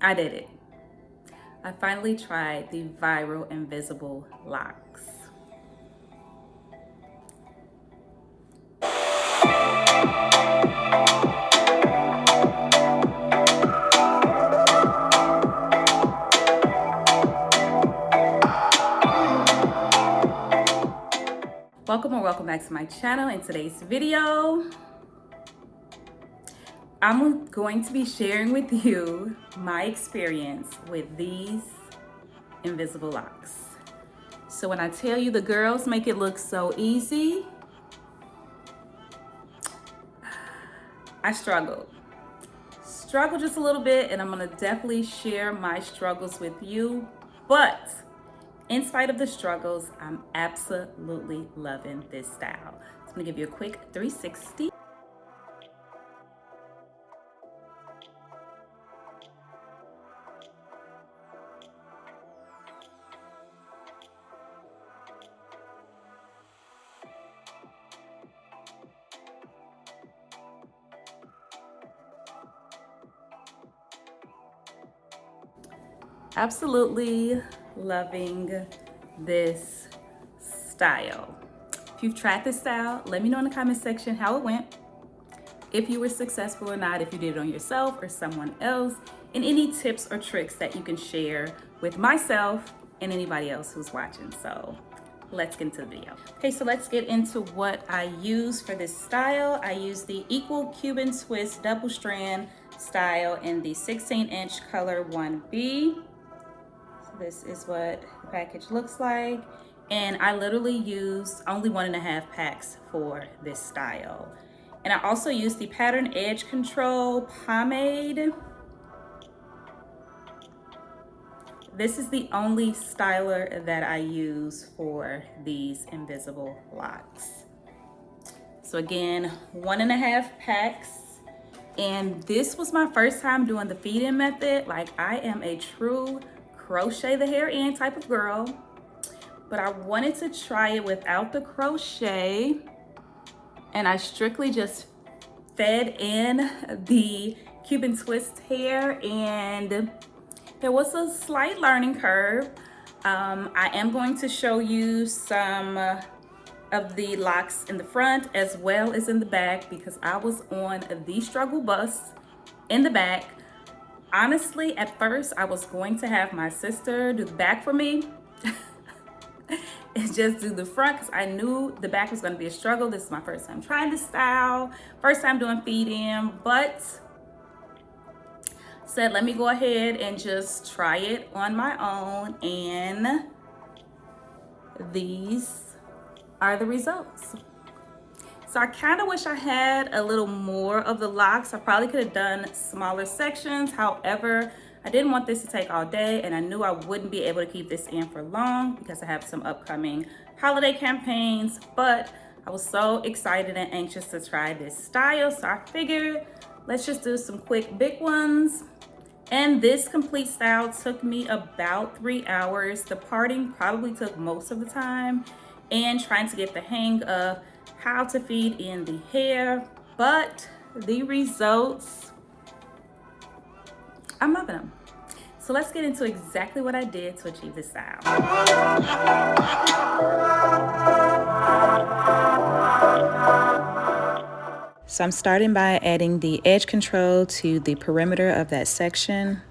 I did it. I finally tried the viral invisible locks. Welcome or welcome back to my channel. In today's video, I'm going to be sharing with you my experience with these invisible locks. So when I tell you the girls make it look so easy, I struggled just a little bit, and I'm gonna definitely share my struggles with you. But in spite of the struggles, I'm absolutely loving this style. So I'm gonna give you a quick 360. Absolutely loving this style. If you've tried this style, let me know in the comment section how it went, if you were successful or not, if you did it on yourself or someone else, and any tips or tricks that you can share with myself and anybody else who's watching. So let's get into the video. Okay, so let's get into what I use for this style. I use the Equal Cuban Twist double strand style in the 16-inch color 1B. This is what the package looks like. And I literally used only 1.5 packs for this style. And I also used the Pattern Edge Control Pomade. This is the only styler that I use for these invisible locks. So again, 1.5 packs. And this was my first time doing the feed-in method. Like, I am a true crochet the hair in type of girl, but I wanted to try it without the crochet, and I strictly just fed in the Cuban twist hair, and there was a slight learning curve. I am going to show you some of the locks in the front as well as in the back, because I was on the struggle bus in the back. Honestly, at first, I was going to have my sister do the back for me and just do the front, because I knew the back was going to be a struggle. This is my first time trying this style, first time doing feed-in, but said, let me go ahead and just try it on my own, and these are the results. So I kind of wish I had a little more of the locks. I probably could have done smaller sections. However, I didn't want this to take all day, and I knew I wouldn't be able to keep this in for long because I have some upcoming holiday campaigns. But I was so excited and anxious to try this style, so I figured let's just do some quick big ones. And this complete style took me about 3 hours. The parting probably took most of the time, and trying to get the hang of how to feed in the hair, but the results, I'm loving them. So let's get into exactly what I did to achieve this style. So I'm starting by adding the edge control to the perimeter of that section.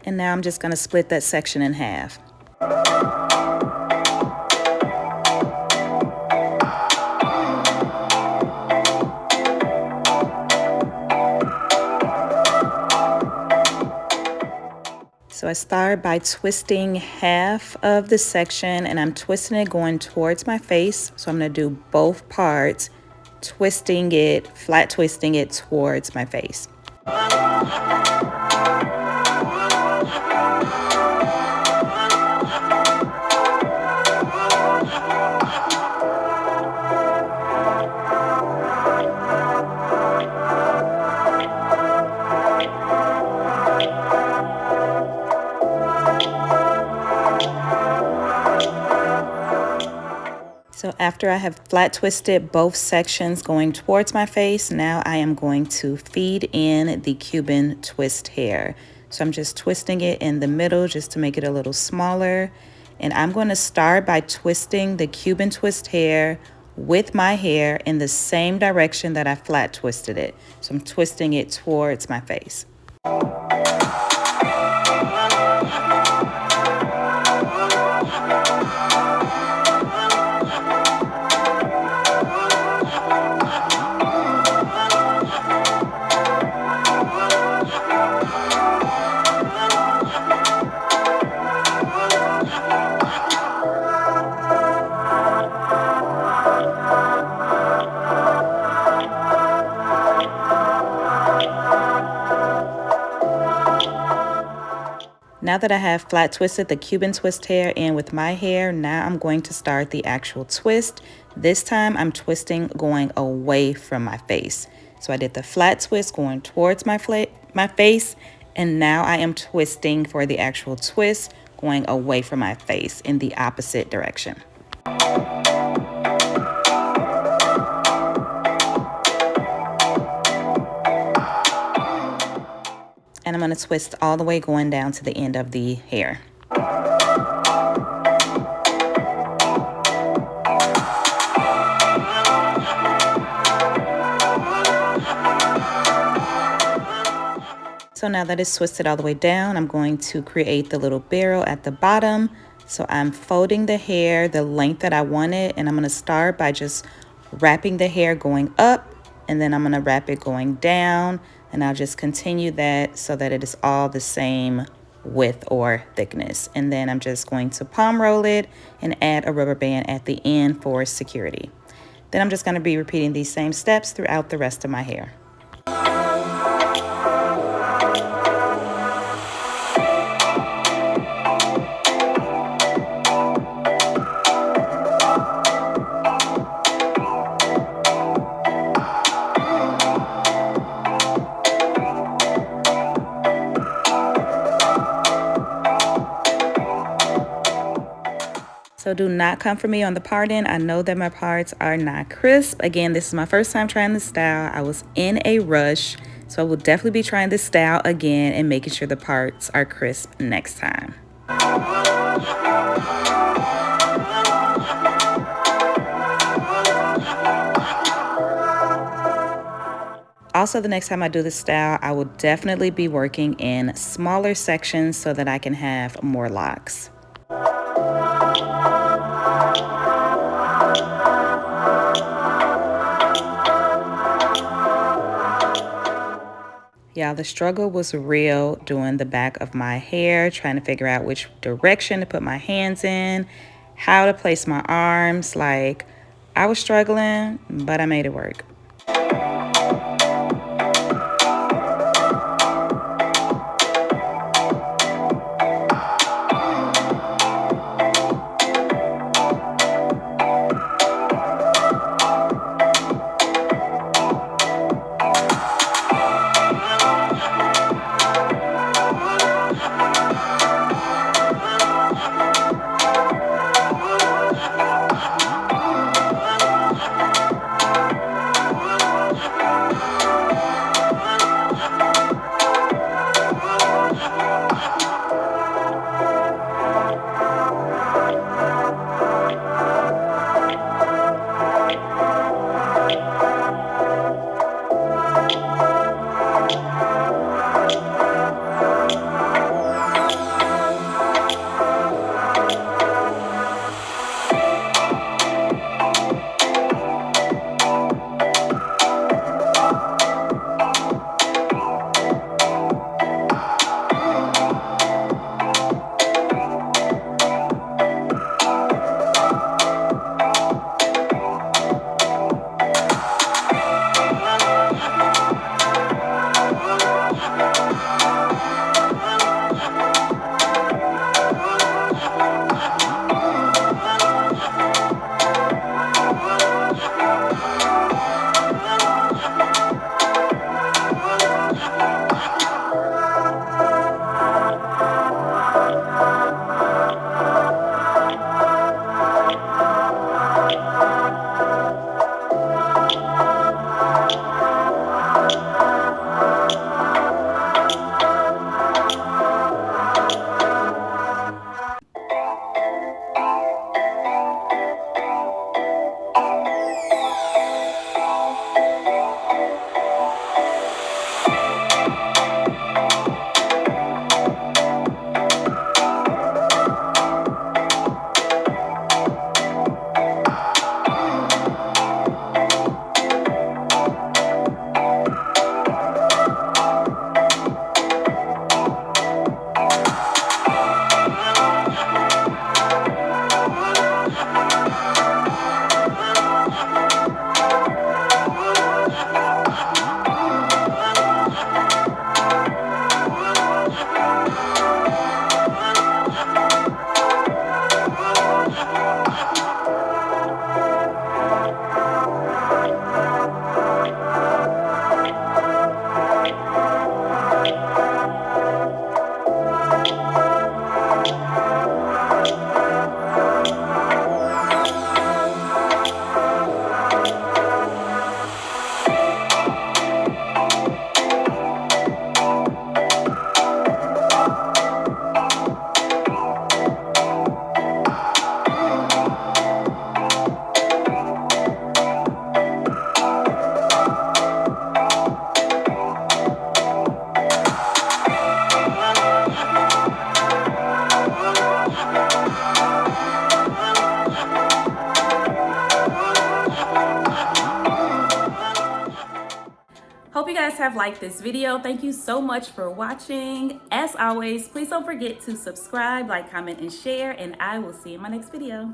And now I'm just going to split that section in half. So I start by twisting half of the section, and I'm twisting it going towards my face. So I'm going to do both parts, twisting it, flat twisting it towards my face. So after I have flat twisted both sections going towards my face, now I am going to feed in the Cuban twist hair. So I'm just twisting it in the middle just to make it a little smaller. And I'm going to start by twisting the Cuban twist hair with my hair in the same direction that I flat twisted it. So I'm twisting it towards my face. Now that I have flat twisted the Cuban twist hair in with my hair, now I'm going to start the actual twist. This time I'm twisting going away from my face. So I did the flat twist going towards my face, and now I am twisting for the actual twist going away from my face in the opposite direction. And I'm going to twist all the way going down to the end of the hair. So now that it's twisted all the way down, I'm going to create the little barrel at the bottom. So I'm folding the hair the length that I want it, and I'm going to start by just wrapping the hair going up, and then I'm going to wrap it going down, and I'll just continue that so that it is all the same width or thickness. And then I'm just going to palm roll it and add a rubber band at the end for security. Then I'm just going to be repeating these same steps throughout the rest of my hair. So do not come for me on the parting. I know that my parts are not crisp. Again, this is my first time trying this style. I was in a rush, so I will definitely be trying this style again and making sure the parts are crisp next time. Also, the next time I do this style, I will definitely be working in smaller sections so that I can have more locks. Yeah, the struggle was real doing the back of my hair, trying to figure out which direction to put my hands in, how to place my arms. Like, I was struggling, but I made it work. Hope you guys have liked this video. Thank you so much for watching. As always, please don't forget to subscribe, like, comment, and share, and I will see you in my next video.